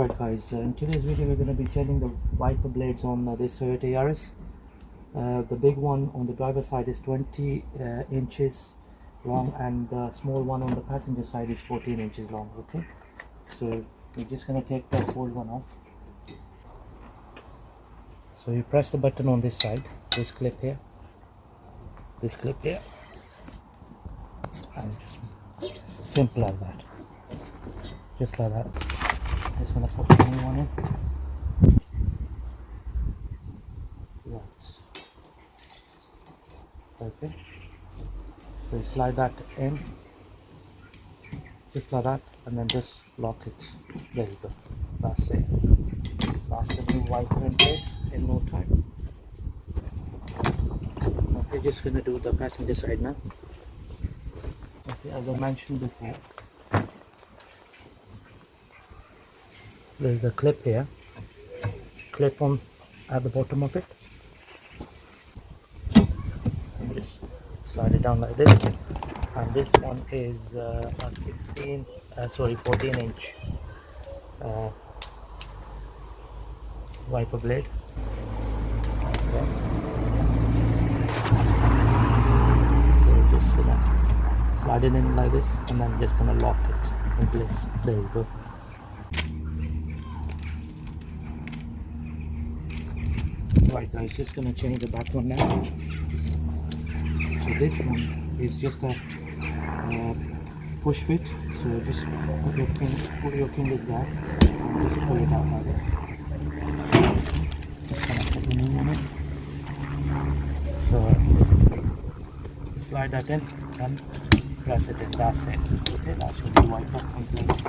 Alright guys, in today's video we're going to be changing the wiper blades on this Toyota Yaris. The big one on the driver's side is 20 inches long, and the small one on the passenger side is 14 inches long. Okay, so we're just going to take that old one off. So you press the button on this side, this clip here, and just simple as that, just like that. Just gonna put the new one in. Right. Okay. So you slide that in, just like that, and then just lock it. There you go. That's it. That's the new wiper in place in no time. Okay, just gonna do the passenger side now. Okay, as I mentioned before, there's a clip here, clip on at the bottom of it, and just slide it down like this. And this one is a 14 inch wiper blade. Okay. So just slide it in like this, and then just gonna lock it in place. There you go. Right guys, just gonna change the back one now. So this one is just a push fit. So just put your fingers there and just pull it out like this. Just gonna put the new one in. So just slide that in and press it in. That's it. Okay, that should be wiper in place.